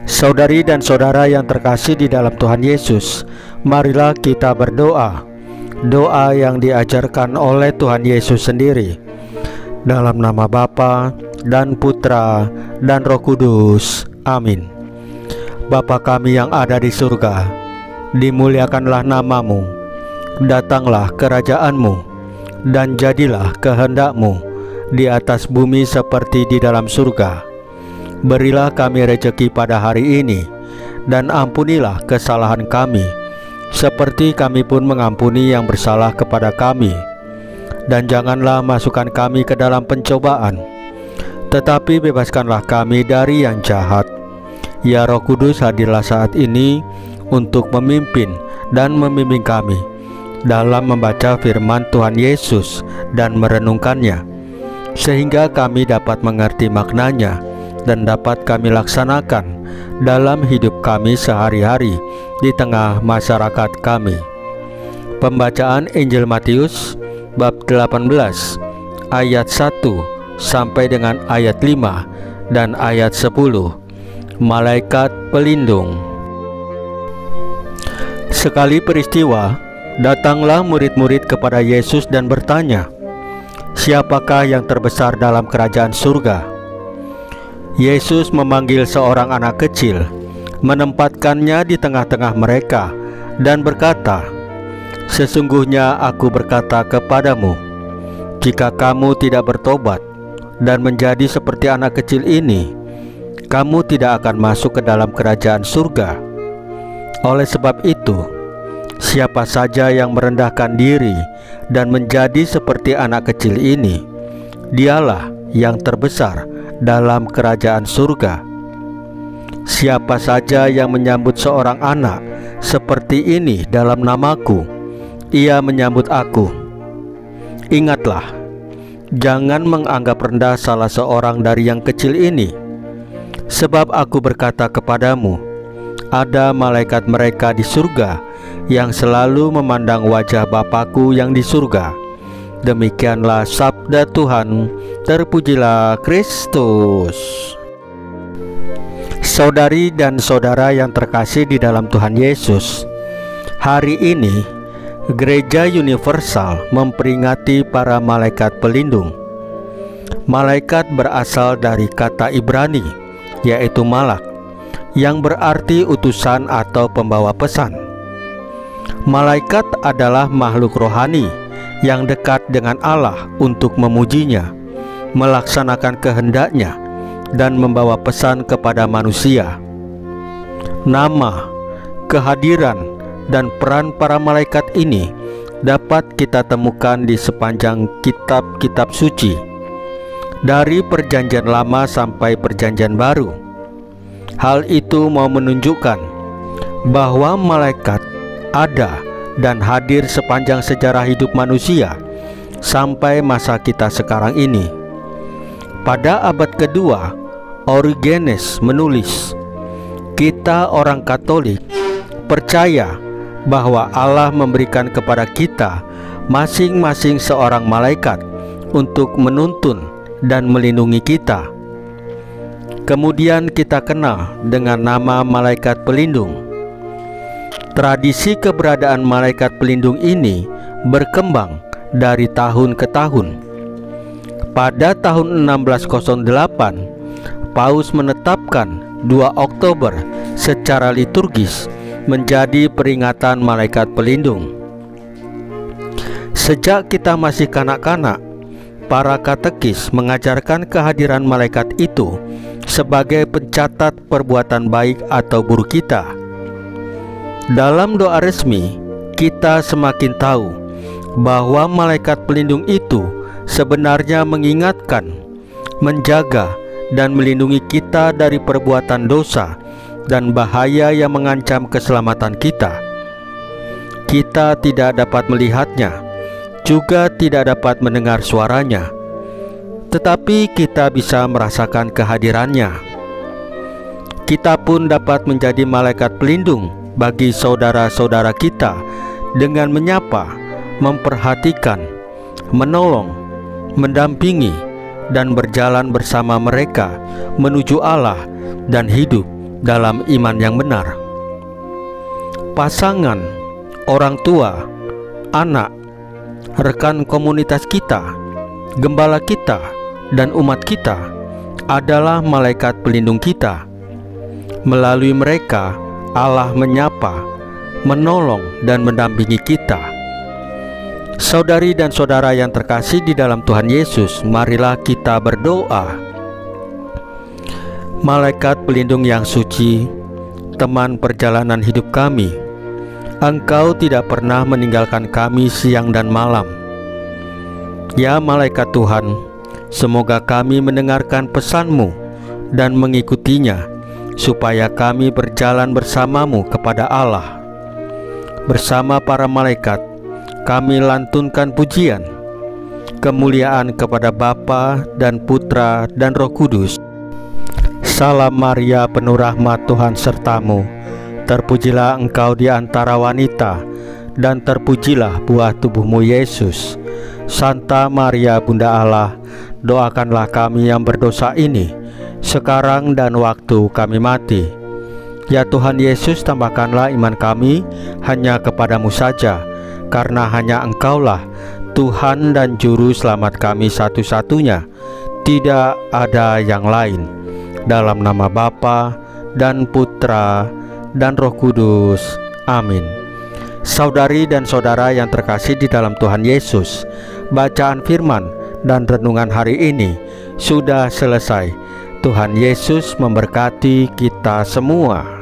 Saudari dan saudara yang terkasih di dalam Tuhan Yesus, marilah kita berdoa. Doa yang diajarkan oleh Tuhan Yesus sendiri. Dalam nama Bapa dan Putra dan Roh Kudus. Amin. Bapa kami yang ada di surga, dimuliakanlah namamu. Datanglah kerajaanmu, dan jadilah kehendak-Mu di atas bumi seperti di dalam surga. Berilah kami rejeki pada hari ini, dan ampunilah kesalahan kami, seperti kami pun mengampuni yang bersalah kepada kami. Dan janganlah masukkan kami ke dalam pencobaan, tetapi bebaskanlah kami dari yang jahat. Ya Roh Kudus, hadirlah saat ini untuk memimpin dan membimbing kami dalam membaca firman Tuhan Yesus dan merenungkannya, sehingga kami dapat mengerti maknanya dan dapat kami laksanakan dalam hidup kami sehari-hari di tengah masyarakat kami. Pembacaan Injil Matius bab 18 ayat 1 sampai dengan ayat 5 dan ayat 10. Malaikat pelindung. Sekali peristiwa, datanglah murid-murid kepada Yesus dan bertanya, "Siapakah yang terbesar dalam kerajaan surga?" Yesus memanggil seorang anak kecil, menempatkannya di tengah-tengah mereka, dan berkata, "Sesungguhnya aku berkata kepadamu, jika kamu tidak bertobat dan menjadi seperti anak kecil ini, kamu tidak akan masuk ke dalam kerajaan surga. Oleh sebab itu, siapa saja yang merendahkan diri dan menjadi seperti anak kecil ini, dialah yang terbesar dalam kerajaan surga. Siapa saja yang menyambut seorang anak seperti ini dalam namaku, ia menyambut aku. Ingatlah, jangan menganggap rendah salah seorang dari yang kecil ini. Sebab aku berkata kepadamu, ada malaikat mereka di surga yang selalu memandang wajah Bapakku yang di surga." Demikianlah sabda Tuhan. Terpujilah Kristus. Saudari dan saudara yang terkasih di dalam Tuhan Yesus, hari ini Gereja Universal memperingati para malaikat pelindung. Malaikat berasal dari kata Ibrani, yaitu malak, yang berarti utusan atau pembawa pesan. Malaikat adalah makhluk rohani yang dekat dengan Allah untuk memujinya, melaksanakan kehendaknya, dan membawa pesan kepada manusia. Nama, kehadiran, dan peran para malaikat ini dapat kita temukan di sepanjang kitab-kitab suci, dari Perjanjian Lama sampai Perjanjian Baru. Hal itu mau menunjukkan bahwa malaikat ada dan hadir sepanjang sejarah hidup manusia sampai masa kita sekarang ini. Pada abad kedua, Origenes menulis, "Kita orang Katolik percaya bahwa Allah memberikan kepada kita masing-masing seorang malaikat untuk menuntun dan melindungi kita." Kemudian kita kenal dengan nama malaikat pelindung. Tradisi keberadaan malaikat pelindung ini berkembang dari tahun ke tahun. Pada tahun 1608, Paus menetapkan 2 Oktober secara liturgis menjadi peringatan malaikat pelindung. Sejak kita masih kanak-kanak, para katekis mengajarkan kehadiran malaikat itu sebagai pencatat perbuatan baik atau buruk kita. Dalam doa resmi, kita semakin tahu bahwa malaikat pelindung itu sebenarnya mengingatkan, menjaga, dan melindungi kita dari perbuatan dosa dan bahaya yang mengancam keselamatan kita. Kita tidak dapat melihatnya, juga tidak dapat mendengar suaranya, tetapi kita bisa merasakan kehadirannya. Kita pun dapat menjadi malaikat pelindung bagi saudara-saudara kita dengan menyapa, memperhatikan, menolong, mendampingi, dan berjalan bersama mereka menuju Allah dan hidup dalam iman yang benar. Pasangan, orang tua, anak, rekan komunitas kita, gembala kita, dan umat kita adalah malaikat pelindung kita. Melalui mereka, Allah menyapa, menolong, dan mendampingi kita. Saudari dan saudara yang terkasih di dalam Tuhan Yesus, marilah kita berdoa. Malaikat pelindung yang suci, teman perjalanan hidup kami, Engkau tidak pernah meninggalkan kami siang dan malam. Ya malaikat Tuhan, semoga kami mendengarkan pesan-Mu dan mengikutinya, supaya kami berjalan bersamamu kepada Allah. Bersama para malaikat, kami lantunkan pujian, kemuliaan kepada Bapa dan Putra dan Roh Kudus. Salam Maria, penuh rahmat, Tuhan sertamu. Terpujilah engkau di antara wanita, dan terpujilah buah tubuhmu Yesus. Santa Maria Bunda Allah, doakanlah kami yang berdosa ini, sekarang dan waktu kami mati. Ya Tuhan Yesus, tambahkanlah iman kami hanya kepadamu saja, karena hanya Engkaulah Tuhan dan Juru Selamat kami satu-satunya. Tidak ada yang lain. Dalam nama Bapa dan Putra dan Roh Kudus. Amin. Saudari dan saudara yang terkasih di dalam Tuhan Yesus, bacaan firman dan renungan hari ini sudah selesai. Tuhan Yesus memberkati kita semua.